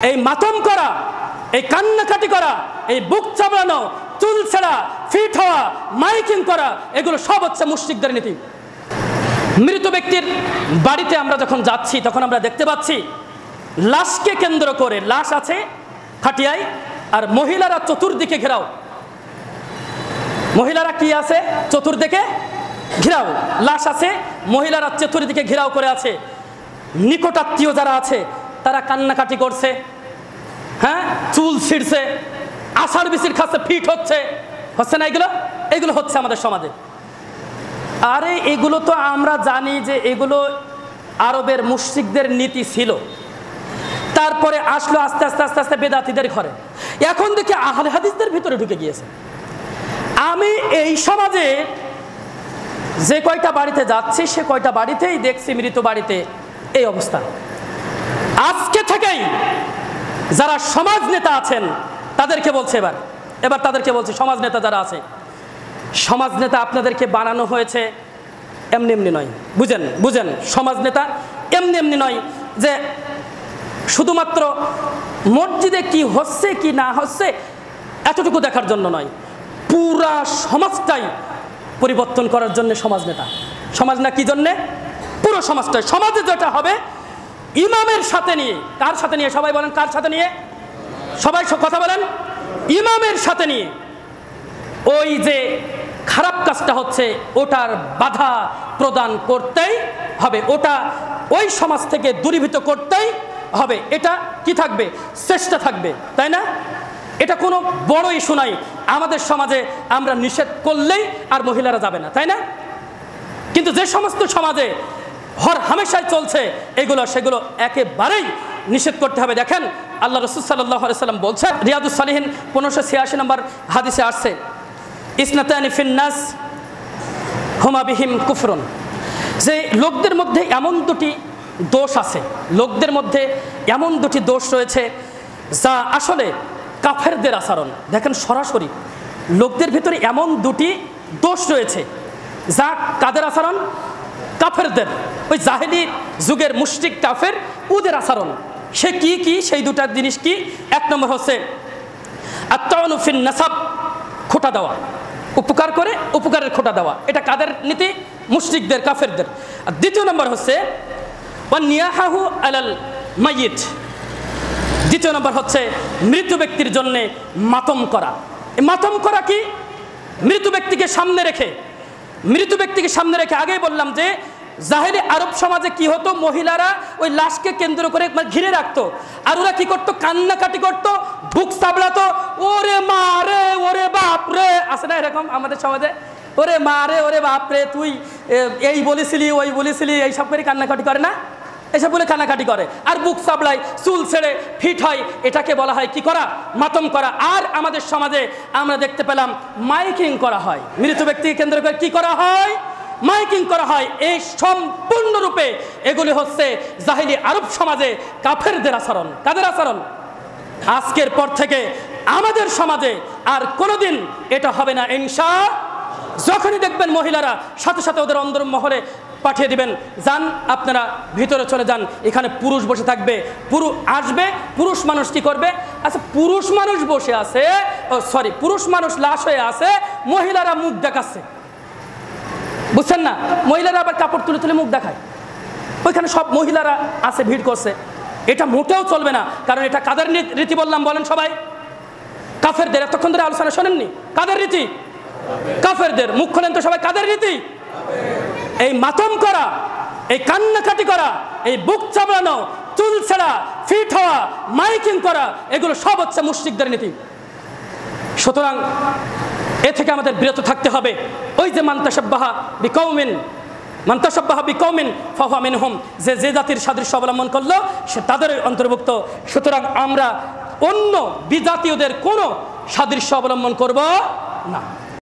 এই মাতম করা, এই কান্নাকাটি করা, এই বুক চাপড়ানো, চুল ছেঁড়া, ফিট হওয়া, মাইকিং করা, এগুলো সব হচ্ছে মুশরিকদের নীতি। মৃত ব্যক্তির বাড়িতে আমরা যখন যাচ্ছি তখন আমরা দেখতে পাচ্ছি লাশকে কেন্দ্র করে, লাশ আছে খাটিয়ায় আর মহিলারা চতুর্দিকে ঘেরাও। মহিলারা কি আছে? চতুর্দিকে ঘেরাও। লাশ আছে, মহিলারা চতুর্দিকে ঘেরাও করে আছে। নিকটাত্মীয় যারা আছে তারা কান্নাকাটি করছে, হ্যাঁ, চুল ছিঁড়ছে, আষাঢ় বিচির খাচ্ছে, ফিট হচ্ছে না? এগুলো হচ্ছে আমাদের সমাজে। আরে এগুলো তো আমরা জানি যে এগুলো আরবের মুশরিকদের নীতি ছিল, তারপরে আসলো আস্তে আস্তে আস্তে আস্তে বেদাতীদের ঘরে, এখন দেখি আহলে হাদিসদের ভিতরে ঢুকে গিয়েছে। আমি এই সমাজে যে কয়টা বাড়িতে যাচ্ছি সে কয়টা বাড়িতেই দেখছি মৃত বাড়িতে এই অবস্থা। আজকে থেকেই যারা সমাজ নেতা আছেন তাদেরকে বলছে, এবার তাদেরকে বলছে, সমাজ নেতা যারা আছে, সমাজ নেতা আপনাদেরকে বানানো হয়েছে এমনি এমনি নয়। বুঝেন, সমাজ নেতা এমনি এমনি নয় যে শুধুমাত্র মসজিদে কি হচ্ছে কি না হচ্ছে এতটুকু দেখার জন্য নয়, পুরা সমাজটাই পরিবর্তন করার জন্য সমাজ নেতা। সমাজ না কি জন্যে? পুরো সমাজটাই। সমাজে যেটা হবে ইমামের সাথে নিয়ে, কার সাথে নিয়ে? সবাই বলেন, কার সাথে নিয়ে? সবাই কথা বলেন, ইমামের সাথে নিয়ে। ওই যে খারাপ কাজটা হচ্ছে ওটার বাধা প্রদান করতেই হবে, ওটা ওই সমাজ থেকে দূরীভূত করতেই হবে। এটা কি থাকবে? চেষ্টা থাকবে, তাই না? এটা কোনো বড় ইস্যু নাই। আমাদের সমাজে আমরা নিষেধ করলেই আর মহিলারা যাবে না, তাই না? কিন্তু যে সমস্ত সমাজে হর হামেশাই চলছে সেগুলো একেবারেই নিষেধ করতে হবে। দেখেন আল্লাহ রাসূল সাল্লাল্লাহু আলাইহি ওয়াসাল্লাম বলছেন, রিয়াদুস সালিহিন 1586 নম্বর হাদিসে আসছে, ইসনাতানি ফিন্নাস হুমা বিহিম কুফরুন, যে লোকদের মধ্যে এমন দুটি দোষ আছে, লোকদের মধ্যে এমন দুটি দোষ রয়েছে যা আসলে কাফেরদের আচরণ। দেখেন সরাসরি লোকদের ভিতরে এমন দুটি দোষ রয়েছে যা কাদের আচরণ? কাফেরদের, ওই জাহেলি যুগের মুশরিক কাফের ওদের আচরণ। সে কি সেই দুটা জিনিস কি? এক নম্বর হচ্ছে আত-তাওনু ফিন নাসাব, খোঁটা দেওয়া, উপকার করে উপকারের খোঁটা দেওয়া। এটা কাদের নীতি? মুশরিকদের, কাফেরদের। আর দ্বিতীয় নম্বর হচ্ছে ওয়ান নিয়াহাহু আলাল মাইয়িত, দ্বিতীয় নম্বর হচ্ছে মৃত ব্যক্তির জন্য মাতম করা। মাতম করা কি? মৃত ব্যক্তিকে সামনে রেখে আগেই বললাম যে জাহেলি আরব সমাজে কি হতো, মহিলারা ওই লাশকে কেন্দ্র করে ঘিরে রাখতো, আর ওরা কি করতো? কান্নাকাটি করতো, বুক চাপড়াতো, ওরে মা রে, ওরে বাপ রে, আছে না এরকম আমাদের সমাজে? ওরে মা রে, ওরে বাপ রে, তুই এই বলেছিলি, ওই বলেছিলি, এইসব করে কান্নাকাটি করে না? এসব বলে কান্নাকাটি করে আর বুক চাপড়ায়, চুল ছেড়ে ফিট হয়। এটাকে বলা হয় কি করা? মাতম করা। আর আমাদের সমাজে আমরা দেখতে পেলাম মাইকিং করা হয়, মৃত ব্যক্তিকে কেন্দ্র করে কি করা হয়? মাইকিং করা হয়। এই সম্পূর্ণরূপে এগুলি হচ্ছে জাহেলি আরব সমাজে কাফেরদের আচরণ। কাদের আচরণ? আজকের পর থেকে আমাদের সমাজে আর কোনোদিন এটা হবে না ইনশাআল্লাহ। যখনই দেখবেন মহিলারা সাথে সাথে ওদের অন্দর মহলে পাঠিয়ে দিবেন, যান আপনারা ভিতরে চলে যান, এখানে পুরুষ বসে থাকবে, আসবে। পুরুষ মানুষ কি করবে? আচ্ছা, পুরুষ মানুষ বসে আছে, পুরুষ মানুষ লাশ হয়ে আছে, মহিলারা মুখ দেখাচ্ছে, বুঝছেন না? মহিলারা আবার কাপড় তুলে তুলে মুখ দেখায়, ওইখানে সব মহিলারা আছে, ভিড় করছে। এটা মোটেও চলবে না, কারণ এটা কাদের রীতি বললাম বলেন সবাই? কাফেরদের। এতক্ষণ ধরে আলোচনা শোনেননি? কাদের রীতি? কাফেরদের। মুখ খোলেন তো সবাই, কাদের রীতি? এই মাতম করা, এই কান্নাকাটি করা, এই বুক চাপড়ানো, চুল ছেঁড়া, ফিট হওয়া, মাইকিং করা, এগুলো সব হচ্ছে মুশরিকদের নীতি। সুতরাং এ থেকে আমাদের বিরত থাকতে হবে। ওই যে মান তাশাব্বাহা বিকওমিন ফাহুয়া মিনহুম, যে জাতির সাদৃশ্য অবলম্বন করলো সে তাদের অন্তর্ভুক্ত। সুতরাং আমরা অন্য বিজাতীয়দের কোনো সাদৃশ্য অবলম্বন করব না।